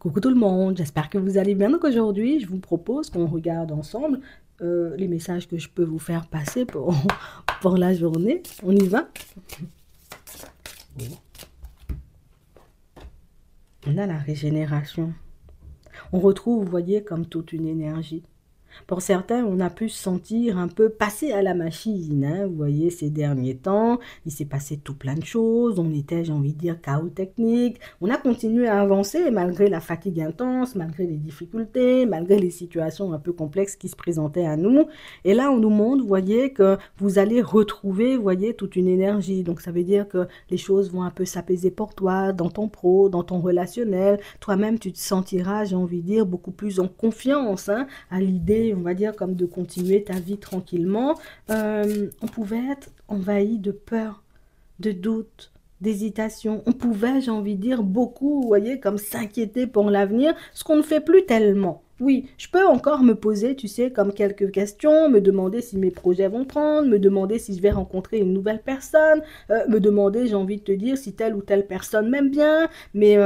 Coucou tout le monde, j'espère que vous allez bien. Donc aujourd'hui, je vous propose qu'on regarde ensemble les messages que je peux vous faire passer pour la journée. On y va? On a la régénération. On retrouve, vous voyez, comme toute une énergie. Pour certains, on a pu se sentir un peu passé à la machine, hein. Vous voyez, ces derniers temps, il s'est passé tout plein de choses. On était, j'ai envie de dire, chaos technique. On a continué à avancer malgré la fatigue intense, malgré les difficultés, malgré les situations un peu complexes qui se présentaient à nous. Et là, on nous montre, vous voyez, que vous allez retrouver, vous voyez, toute une énergie. Donc, ça veut dire que les choses vont un peu s'apaiser pour toi, dans ton pro, dans ton relationnel. Toi-même, tu te sentiras, j'ai envie de dire, beaucoup plus en confiance, hein, à l'idée, on va dire, comme de continuer ta vie tranquillement. On pouvait être envahi de peur, de doute, d'hésitation. On pouvait, j'ai envie de dire, beaucoup, vous voyez, comme s'inquiéter pour l'avenir, ce qu'on ne fait plus tellement. Oui, je peux encore me poser, tu sais, comme quelques questions, me demander si mes projets vont prendre, me demander si je vais rencontrer une nouvelle personne, me demander, j'ai envie de te dire, si telle ou telle personne m'aime bien, mais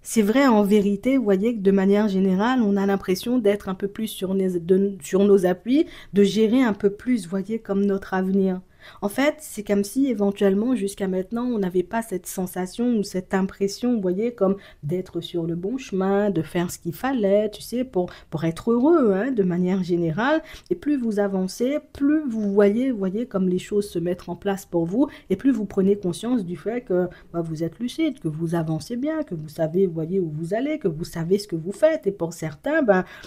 c'est vrai, en vérité, vous voyez que de manière générale, on a l'impression d'être un peu plus sur nos appuis, de gérer un peu plus, vous voyez, comme notre avenir. En fait, c'est comme si éventuellement, jusqu'à maintenant, on n'avait pas cette sensation ou cette impression, vous voyez, comme d'être sur le bon chemin, de faire ce qu'il fallait, tu sais, pour être heureux, hein, de manière générale. Et plus vous avancez, plus vous voyez comme les choses se mettent en place pour vous, et plus vous prenez conscience du fait que vous êtes lucide, que vous avancez bien, que vous savez, vous voyez, où vous allez, que vous savez ce que vous faites. Et pour certains,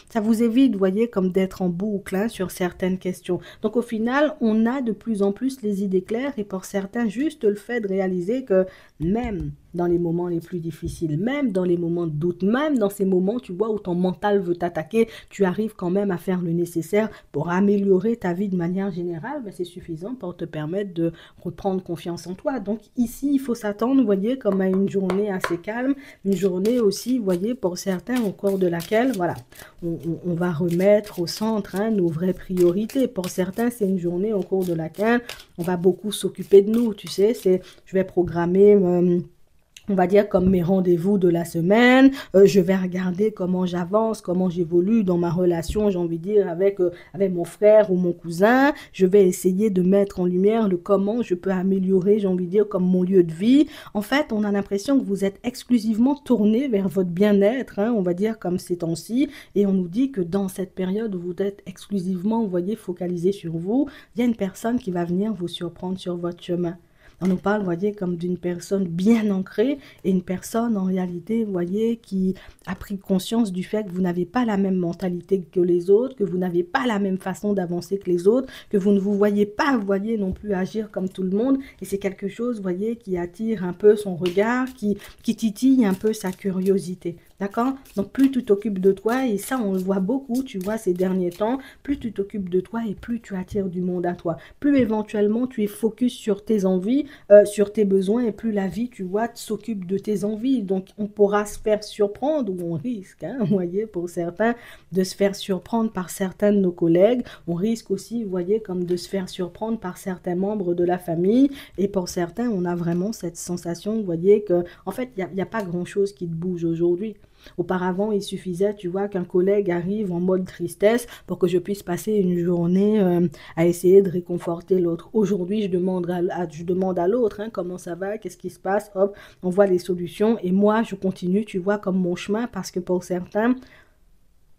ça vous évite, vous voyez, comme d'être en boucle, hein, sur certaines questions. Donc au final, on a de plus en plus les idées claires, et pour certains, juste le fait de réaliser que même dans les moments les plus difficiles, même dans les moments de doute, même dans ces moments, tu vois, où ton mental veut t'attaquer, tu arrives quand même à faire le nécessaire pour améliorer ta vie de manière générale, c'est suffisant pour te permettre de reprendre confiance en toi. Donc ici, il faut s'attendre, vous voyez, comme à une journée assez calme, une journée aussi, vous voyez, pour certains, au cours de laquelle, voilà, on va remettre au centre, hein, nos vraies priorités. Pour certains, c'est une journée au cours de laquelle on va beaucoup s'occuper de nous, tu sais, je vais programmer on va dire comme mes rendez-vous de la semaine, je vais regarder comment j'avance, comment j'évolue dans ma relation, j'ai envie de dire, avec mon frère ou mon cousin. Je vais essayer de mettre en lumière le comment je peux améliorer, j'ai envie de dire, comme mon lieu de vie. En fait, on a l'impression que vous êtes exclusivement tourné vers votre bien-être, hein, on va dire comme ces temps-ci, et on nous dit que dans cette période où vous êtes exclusivement, vous voyez, focalisé sur vous, il y a une personne qui va venir vous surprendre sur votre chemin. On nous parle, vous voyez, comme d'une personne bien ancrée, et une personne, en réalité, vous voyez, qui a pris conscience du fait que vous n'avez pas la même mentalité que les autres, que vous n'avez pas la même façon d'avancer que les autres, que vous ne vous voyez pas, vous voyez, non plus agir comme tout le monde. Et c'est quelque chose, vous voyez, qui attire un peu son regard, qui titille un peu sa curiosité. D'accord? Donc, plus tu t'occupes de toi, et ça, on le voit beaucoup, tu vois, ces derniers temps, plus tu t'occupes de toi et plus tu attires du monde à toi. Plus éventuellement tu es focus sur tes envies, sur tes besoins, et plus la vie, tu vois, s'occupe de tes envies. Donc, on pourra se faire surprendre, ou on risque, hein, vous voyez, pour certains, de se faire surprendre par certains de nos collègues. On risque aussi, vous voyez, comme de se faire surprendre par certains membres de la famille. Et pour certains, on a vraiment cette sensation, vous voyez, que, en fait, il n'y a pas grand-chose qui te bouge aujourd'hui. Auparavant, il suffisait, tu vois, qu'un collègue arrive en mode tristesse pour que je puisse passer une journée à essayer de réconforter l'autre. Aujourd'hui, je demande à l'autre, hein, comment ça va, qu'est-ce qui se passe, hop, on voit les solutions. Et moi, je continue, tu vois, comme mon chemin, parce que pour certains,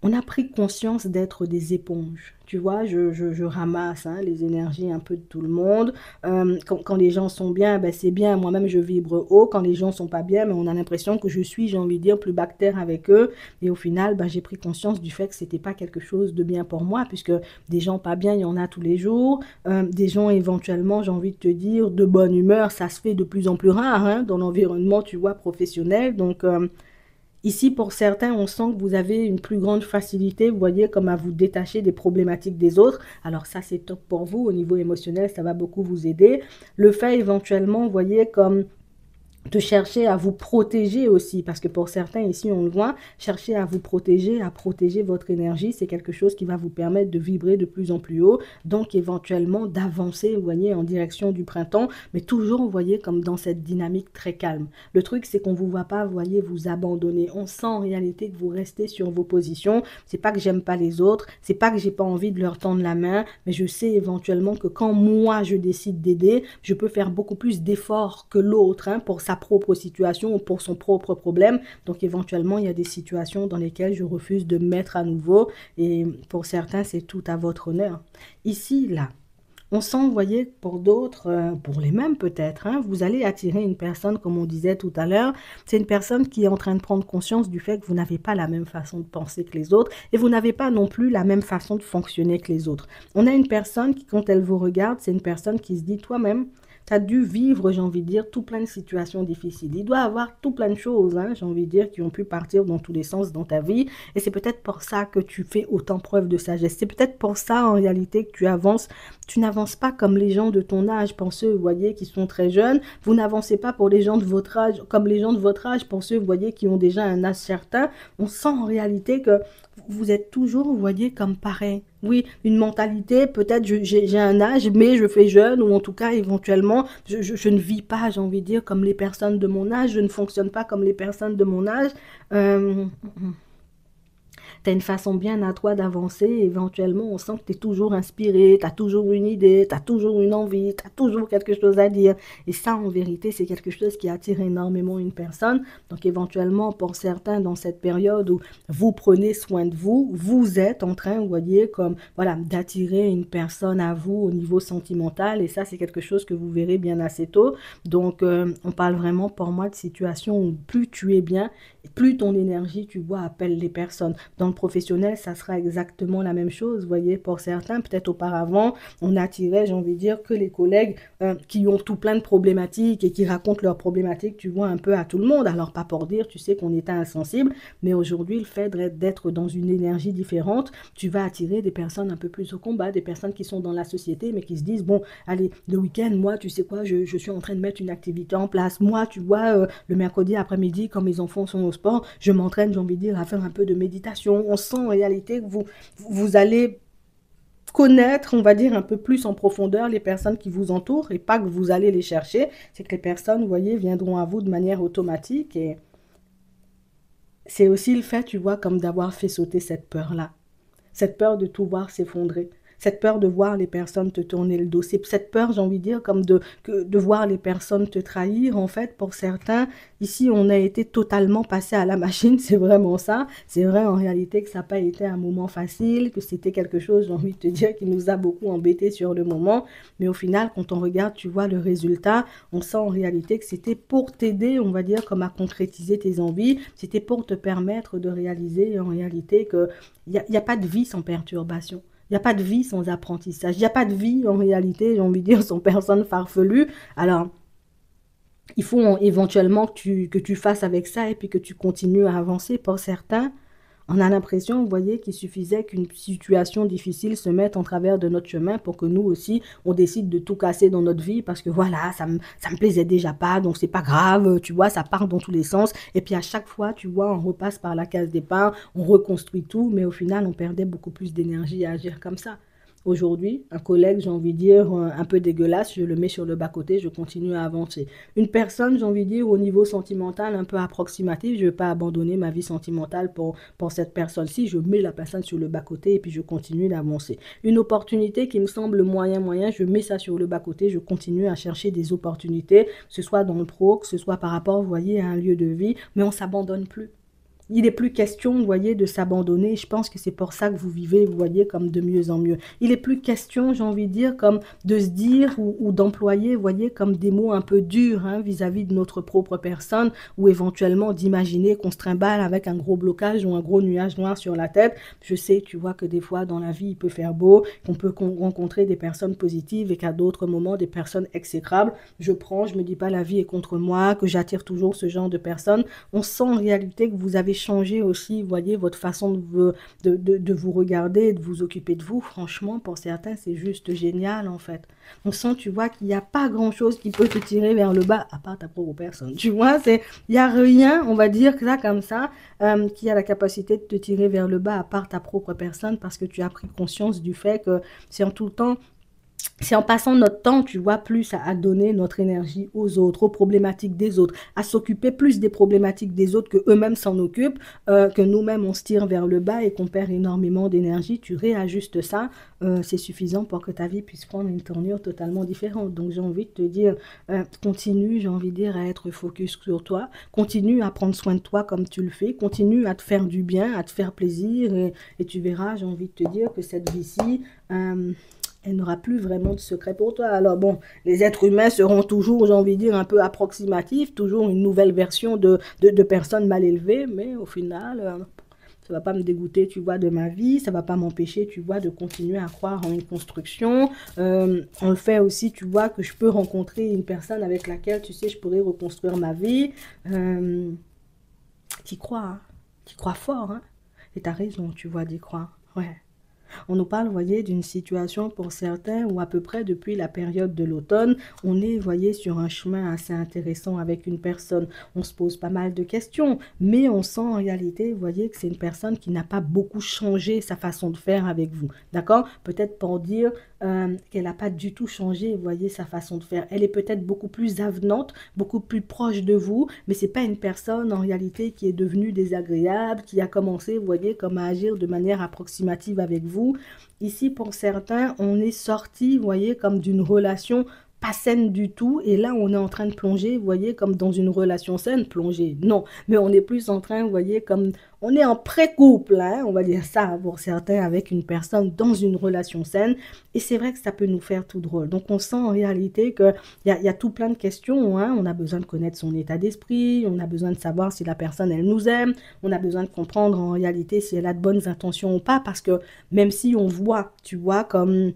on a pris conscience d'être des éponges. Tu vois, je ramasse, hein, les énergies un peu de tout le monde. Quand les gens sont bien, c'est bien. Moi-même, je vibre haut. Quand les gens sont pas bien, mais on a l'impression que je suis, j'ai envie de dire, plus bactère avec eux. Et au final, j'ai pris conscience du fait que c'était pas quelque chose de bien pour moi, puisque des gens pas bien, il y en a tous les jours. Des gens éventuellement, j'ai envie de te dire, de bonne humeur, ça se fait de plus en plus rare, hein, dans l'environnement, tu vois, professionnel. Donc, ici, pour certains, on sent que vous avez une plus grande facilité, vous voyez, comme à vous détacher des problématiques des autres. Alors ça, c'est top pour vous. Au niveau émotionnel, ça va beaucoup vous aider. Le fait éventuellement, vous voyez, comme de chercher à vous protéger aussi, parce que pour certains ici, on le voit, chercher à vous protéger, à protéger votre énergie, c'est quelque chose qui va vous permettre de vibrer de plus en plus haut, donc éventuellement d'avancer, vous voyez, en direction du printemps, mais toujours, vous voyez, comme dans cette dynamique très calme. Le truc, c'est qu'on ne vous voit pas, vous voyez, vous abandonner. On sent en réalité que vous restez sur vos positions. C'est pas que j'aime pas les autres, c'est pas que j'ai pas envie de leur tendre la main, mais je sais éventuellement que quand moi, je décide d'aider, je peux faire beaucoup plus d'efforts que l'autre, hein, pour sa propre situation ou pour son propre problème. Donc éventuellement, il y a des situations dans lesquelles je refuse de me mettre à nouveau et pour certains, c'est tout à votre honneur. Ici, là, on sent, vous voyez, pour d'autres, pour les mêmes peut-être, hein, vous allez attirer une personne, comme on disait tout à l'heure, c'est une personne qui est en train de prendre conscience du fait que vous n'avez pas la même façon de penser que les autres et vous n'avez pas non plus la même façon de fonctionner que les autres. On a une personne qui, quand elle vous regarde, c'est une personne qui se dit, toi-même, tu as dû vivre, j'ai envie de dire, tout plein de situations difficiles. Il doit y avoir tout plein de choses, hein, j'ai envie de dire, qui ont pu partir dans tous les sens dans ta vie. Et c'est peut-être pour ça que tu fais autant preuve de sagesse. C'est peut-être pour ça, en réalité, que tu avances. Tu n'avances pas comme les gens de ton âge, pour ceux, vous voyez, qui sont très jeunes. Vous n'avancez pas pour les gens de votre âge, comme les gens de votre âge, pour ceux, vous voyez, qui ont déjà un âge certain. On sent en réalité que vous êtes toujours, vous voyez, comme pareil. Oui, une mentalité, peut-être j'ai un âge, mais je fais jeune, ou en tout cas, éventuellement, je ne vis pas, j'ai envie de dire, comme les personnes de mon âge, je ne fonctionne pas comme les personnes de mon âge. Euh, tu as une façon bien à toi d'avancer. Éventuellement, on sent que tu es toujours inspiré, tu as toujours une idée, tu as toujours une envie, tu as toujours quelque chose à dire. Et ça, en vérité, c'est quelque chose qui attire énormément une personne. Donc, éventuellement, pour certains, dans cette période où vous prenez soin de vous, vous êtes en train, vous voyez, comme, voilà, d'attirer une personne à vous au niveau sentimental. Et ça, c'est quelque chose que vous verrez bien assez tôt. Donc, on parle vraiment, pour moi, de situation où plus tu es bien, plus ton énergie, tu vois, appelle les personnes. Dans le professionnel, ça sera exactement la même chose. Vous voyez, pour certains, peut-être auparavant, on attirait, j'ai envie de dire, que les collègues qui ont tout plein de problématiques et qui racontent leurs problématiques, tu vois, un peu à tout le monde. Alors, pas pour dire, tu sais, qu'on était insensible, mais aujourd'hui, le fait d'être dans une énergie différente, tu vas attirer des personnes un peu plus au combat, des personnes qui sont dans la société, mais qui se disent, bon, allez, le week-end, moi, tu sais quoi, je suis en train de mettre une activité en place. Moi, tu vois, le mercredi après-midi, quand mes enfants sont au sport, je m'entraîne, j'ai envie de dire, à faire un peu de méditation. On sent en réalité que vous allez connaître, on va dire, un peu plus en profondeur les personnes qui vous entourent et pas que vous allez les chercher. C'est que les personnes, vous voyez, viendront à vous de manière automatique et c'est aussi le fait, tu vois, comme d'avoir fait sauter cette peur-là. Cette peur de tout voir s'effondrer. Cette peur de voir les personnes te tourner le dos. C'est cette peur, j'ai envie de dire, comme de voir les personnes te trahir. En fait, pour certains, ici, on a été totalement passé à la machine. C'est vraiment ça. C'est vrai en réalité que ça n'a pas été un moment facile, que c'était quelque chose, j'ai envie de te dire, qui nous a beaucoup embêtés sur le moment. Mais au final, quand on regarde, tu vois le résultat, on sent en réalité que c'était pour t'aider, on va dire, comme à concrétiser tes envies. C'était pour te permettre de réaliser en réalité que il y a pas de vie sans perturbation. Il n'y a pas de vie sans apprentissage. Il n'y a pas de vie, en réalité, j'ai envie de dire, sans personne farfelue. Alors, il faut éventuellement que tu fasses avec ça et puis que tu continues à avancer. Pour certains, on a l'impression, vous voyez, qu'il suffisait qu'une situation difficile se mette en travers de notre chemin pour que nous aussi, on décide de tout casser dans notre vie parce que voilà, ça me plaisait déjà pas, donc c'est pas grave, tu vois, ça part dans tous les sens. Et puis à chaque fois, tu vois, on repasse par la case départ, on reconstruit tout, mais au final, on perdait beaucoup plus d'énergie à agir comme ça. Aujourd'hui, un collègue, j'ai envie de dire, un peu dégueulasse, je le mets sur le bas-côté, je continue à avancer. Une personne, j'ai envie de dire, au niveau sentimental, un peu approximatif, je ne vais pas abandonner ma vie sentimentale pour cette personne-ci, je mets la personne sur le bas-côté et puis je continue d'avancer. Une opportunité qui me semble moyen, je mets ça sur le bas-côté, je continue à chercher des opportunités, que ce soit dans le pro, que ce soit par rapport, vous voyez, à un lieu de vie, mais on ne s'abandonne plus. Il n'est plus question, vous voyez, de s'abandonner. Je pense que c'est pour ça que vous vivez, vous voyez, comme de mieux en mieux. Il n'est plus question, j'ai envie de dire, comme de se dire ou d'employer, vous voyez, comme des mots un peu durs hein, vis-à-vis de notre propre personne ou éventuellement d'imaginer qu'on se trimballe avec un gros blocage ou un gros nuage noir sur la tête. Je sais, tu vois, que des fois, dans la vie, il peut faire beau, qu'on peut rencontrer des personnes positives et qu'à d'autres moments, des personnes exécrables. Je me dis pas la vie est contre moi, que j'attire toujours ce genre de personnes. On sent en réalité que vous avez changer aussi, vous voyez, votre façon de vous regarder, de vous occuper de vous. Franchement, pour certains, c'est juste génial, en fait. On sent, tu vois, qu'il n'y a pas grand-chose qui peut te tirer vers le bas, à part ta propre personne. Tu vois, il n'y a rien, on va dire que ça comme ça, qui a la capacité de te tirer vers le bas, à part ta propre personne, parce que tu as pris conscience du fait que c'est en tout le temps c'est en passant notre temps, tu vois, plus à donner notre énergie aux autres, aux problématiques des autres, à s'occuper plus des problématiques des autres que eux-mêmes s'en occupent, que nous-mêmes on se tire vers le bas et qu'on perd énormément d'énergie. Tu réajustes ça, c'est suffisant pour que ta vie puisse prendre une tournure totalement différente. Donc j'ai envie de te dire, continue, j'ai envie de dire, à être focus sur toi, continue à prendre soin de toi comme tu le fais, continue à te faire du bien, à te faire plaisir et tu verras, j'ai envie de te dire que cette vie-ci... elle n'aura plus vraiment de secret pour toi. Alors bon, les êtres humains seront toujours, j'ai envie de dire, un peu approximatifs, toujours une nouvelle version de personnes mal élevées, mais au final, ça ne va pas me dégoûter, tu vois, de ma vie, ça ne va pas m'empêcher, tu vois, de continuer à croire en une construction. On le fait aussi, tu vois, que je peux rencontrer une personne avec laquelle, tu sais, je pourrais reconstruire ma vie. T'y crois, hein? T'y crois fort, hein? Et t'as raison, tu vois, d'y croire. Ouais. On nous parle, vous voyez, d'une situation pour certains où à peu près depuis la période de l'automne, on est, vous voyez, sur un chemin assez intéressant avec une personne. On se pose pas mal de questions, mais on sent en réalité, vous voyez, que c'est une personne qui n'a pas beaucoup changé sa façon de faire avec vous. D'accord? Peut-être pour dire qu'elle n'a pas du tout changé, vous voyez, sa façon de faire. Elle est peut-être beaucoup plus avenante, beaucoup plus proche de vous, mais c'est pas une personne en réalité qui est devenue désagréable, qui a commencé, vous voyez, comme à agir de manière approximative avec vous. Ici, pour certains, on est sorti, vous voyez, comme d'une relation pas saine du tout, et là, on est en train de plonger, vous voyez, comme dans une relation saine, plonger, non, mais on est plus en train, vous voyez, comme, on est en pré-couple, hein, on va dire ça pour certains, avec une personne dans une relation saine, et c'est vrai que ça peut nous faire tout drôle. Donc, on sent en réalité qu'il y a tout plein de questions, hein. On a besoin de connaître son état d'esprit, on a besoin de savoir si la personne, elle nous aime, on a besoin de comprendre en réalité si elle a de bonnes intentions ou pas, parce que même si on voit, tu vois, comme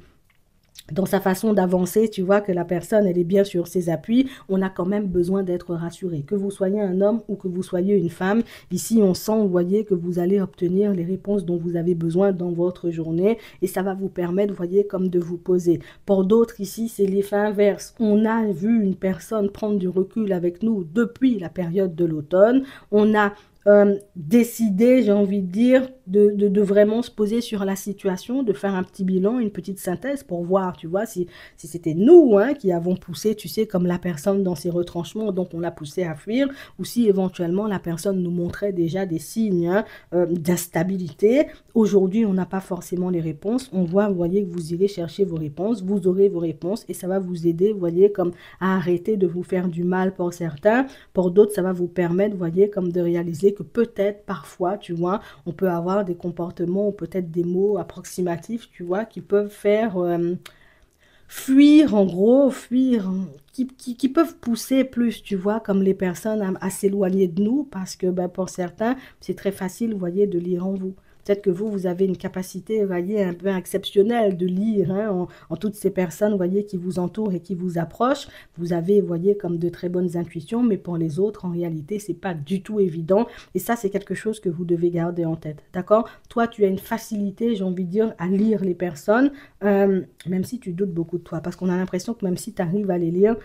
dans sa façon d'avancer, tu vois que la personne, elle est bien sur ses appuis, on a quand même besoin d'être rassuré. Que vous soyez un homme ou que vous soyez une femme, ici, on sent, vous voyez, que vous allez obtenir les réponses dont vous avez besoin dans votre journée et ça va vous permettre, vous voyez, comme de vous poser. Pour d'autres, ici, c'est l'effet inverse. On a vu une personne prendre du recul avec nous depuis la période de l'automne. On a décider, j'ai envie de dire, de vraiment se poser sur la situation, de faire un petit bilan, une petite synthèse pour voir, tu vois, si c'était nous hein, qui avons poussé, tu sais, comme la personne dans ses retranchements, donc on l'a poussé à fuir, ou si éventuellement la personne nous montrait déjà des signes hein, d'instabilité. Aujourd'hui, on n'a pas forcément les réponses. On voit, vous voyez, que vous irez chercher vos réponses, vous aurez vos réponses et ça va vous aider, vous voyez, comme à arrêter de vous faire du mal pour certains. Pour d'autres, ça va vous permettre, vous voyez, comme de réaliser que peut-être parfois, tu vois, on peut avoir des comportements ou peut-être des mots approximatifs, tu vois, qui peuvent faire fuir, en gros, fuir, qui peuvent pousser plus, tu vois, comme les personnes à s'éloigner de nous parce que ben, pour certains, c'est très facile, vous voyez, de lire en vous. Peut-être que vous avez une capacité, vous voyez, un peu exceptionnelle de lire hein, en toutes ces personnes, vous voyez, qui vous entourent et qui vous approchent. Vous avez, vous voyez, comme de très bonnes intuitions, mais pour les autres, en réalité, c'est pas du tout évident. Et ça, c'est quelque chose que vous devez garder en tête, d'accord? Toi, tu as une facilité, j'ai envie de dire, à lire les personnes, même si tu doutes beaucoup de toi, parce qu'on a l'impression que même si tu arrives à les lire,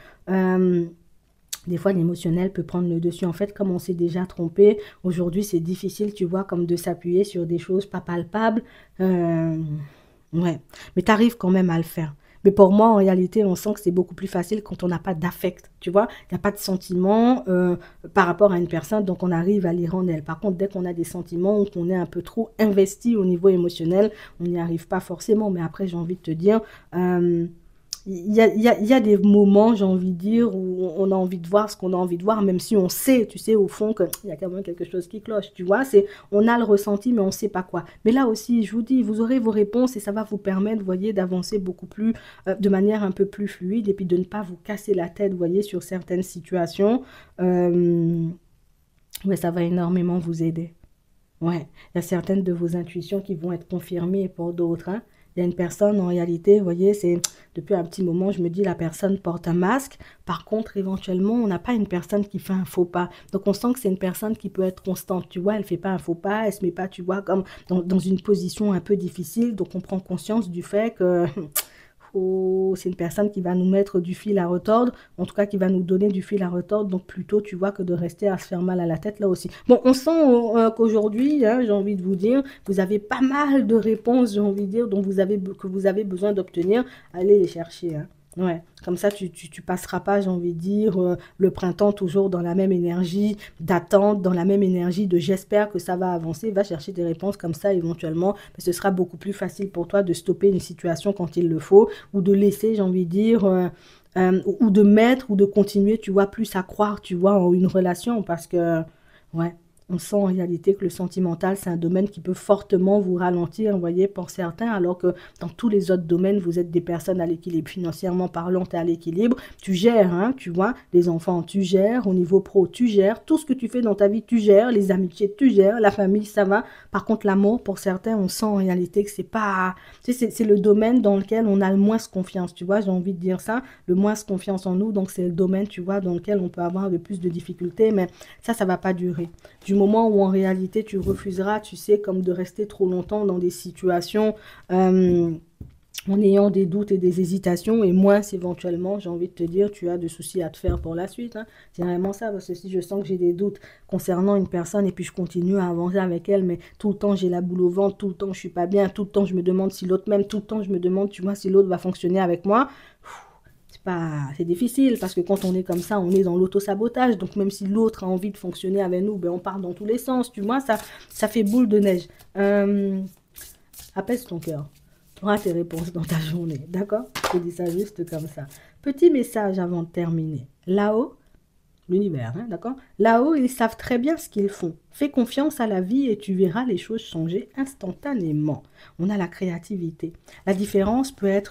des fois, l'émotionnel peut prendre le dessus. En fait, comme on s'est déjà trompé, aujourd'hui, c'est difficile, tu vois, comme de s'appuyer sur des choses pas palpables. Ouais, mais tu arrives quand même à le faire. Mais pour moi, en réalité, on sent que c'est beaucoup plus facile quand on n'a pas d'affect, tu vois. Il n'y a pas de sentiment par rapport à une personne, donc on arrive à lire en elle. Par contre, dès qu'on a des sentiments ou qu'on est un peu trop investi au niveau émotionnel, on n'y arrive pas forcément. Mais après, j'ai envie de te dire... il y a des moments, j'ai envie de dire, où on a envie de voir ce qu'on a envie de voir, même si on sait, tu sais, au fond, qu'il y a quand même quelque chose qui cloche, tu vois. On a le ressenti, mais on ne sait pas quoi. Mais là aussi, je vous dis, vous aurez vos réponses et ça va vous permettre, vous voyez, d'avancer beaucoup plus, de manière un peu plus fluide et puis de ne pas vous casser la tête, vous voyez, sur certaines situations. Ouais, ça va énormément vous aider. Ouais, il y a certaines de vos intuitions qui vont être confirmées pour d'autres, hein. Il y a une personne, en réalité, vous voyez, c'est depuis un petit moment, je me dis, la personne porte un masque. Par contre, éventuellement, on n'a pas une personne qui fait un faux pas. Donc, on sent que c'est une personne qui peut être constante. Tu vois, elle fait pas un faux pas, elle se met pas, tu vois, comme dans une position un peu difficile. Donc, on prend conscience du fait que c'est une personne qui va nous mettre du fil à retordre, en tout cas qui va nous donner du fil à retordre, donc plutôt, tu vois, que de rester à se faire mal à la tête là aussi. Bon, on sent qu'aujourd'hui, hein, j'ai envie de vous dire, vous avez pas mal de réponses, j'ai envie de dire, que vous avez besoin d'obtenir. Allez les chercher, hein. Ouais, comme ça, tu passeras pas, j'ai envie de dire, le printemps toujours dans la même énergie d'attente, dans la même énergie de j'espère que ça va avancer. Va chercher des réponses comme ça éventuellement, mais ce sera beaucoup plus facile pour toi de stopper une situation quand il le faut ou de laisser, j'ai envie de dire, ou de mettre ou de continuer, tu vois, plus à croire, tu vois, en une relation parce que, ouais. On sent en réalité que le sentimental, c'est un domaine qui peut fortement vous ralentir, vous voyez, pour certains, alors que dans tous les autres domaines, vous êtes des personnes à l'équilibre, financièrement parlant, tu es à l'équilibre, tu gères, hein, tu vois, les enfants, tu gères, au niveau pro, tu gères, tout ce que tu fais dans ta vie, tu gères, les amitiés, tu gères, la famille, ça va. Par contre, l'amour, pour certains, on sent en réalité que c'est pas, tu sais, c'est le domaine dans lequel on a le moins confiance, tu vois, j'ai envie de dire ça, le moins confiance en nous, donc c'est le domaine, tu vois, dans lequel on peut avoir le plus de difficultés, mais ça va pas durer. Du moment où en réalité tu refuseras, tu sais, comme de rester trop longtemps dans des situations en ayant des doutes et des hésitations, et moins éventuellement, j'ai envie de te dire, tu as de soucis à te faire pour la suite, hein. C'est vraiment ça, parce que si je sens que j'ai des doutes concernant une personne et puis je continue à avancer avec elle, mais tout le temps j'ai la boule au ventre, tout le temps je suis pas bien, tout le temps je me demande si l'autre m'aime, tout le temps je me demande, tu vois, si l'autre va fonctionner avec moi. C'est pas, c'est difficile parce que quand on est comme ça, on est dans l'auto-sabotage. Donc même si l'autre a envie de fonctionner avec nous, ben on part dans tous les sens. Tu vois, ça fait boule de neige. Apaise ton cœur. Tu auras tes réponses dans ta journée. D'accord? Je te dis ça juste comme ça. Petit message avant de terminer. Là-haut, l'univers, hein, d'accord? Là-haut, ils savent très bien ce qu'ils font. Fais confiance à la vie et tu verras les choses changer instantanément. On a la créativité. La différence peut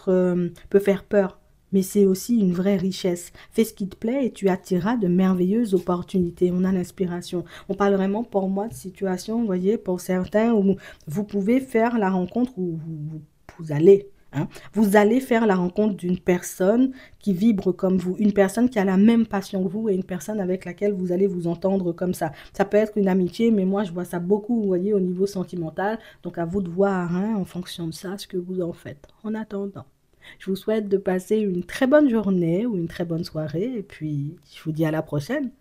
faire peur, mais c'est aussi une vraie richesse. Fais ce qui te plaît et tu attireras de merveilleuses opportunités. On a l'inspiration. On parle vraiment pour moi de situation, vous voyez, pour certains où vous pouvez faire la rencontre où vous allez. Hein, vous allez faire la rencontre d'une personne qui vibre comme vous, une personne qui a la même passion que vous et une personne avec laquelle vous allez vous entendre comme ça. Ça peut être une amitié, mais moi je vois ça beaucoup, vous voyez, au niveau sentimental. Donc à vous de voir, hein, en fonction de ça, ce que vous en faites. En attendant, je vous souhaite de passer une très bonne journée ou une très bonne soirée et puis je vous dis à la prochaine.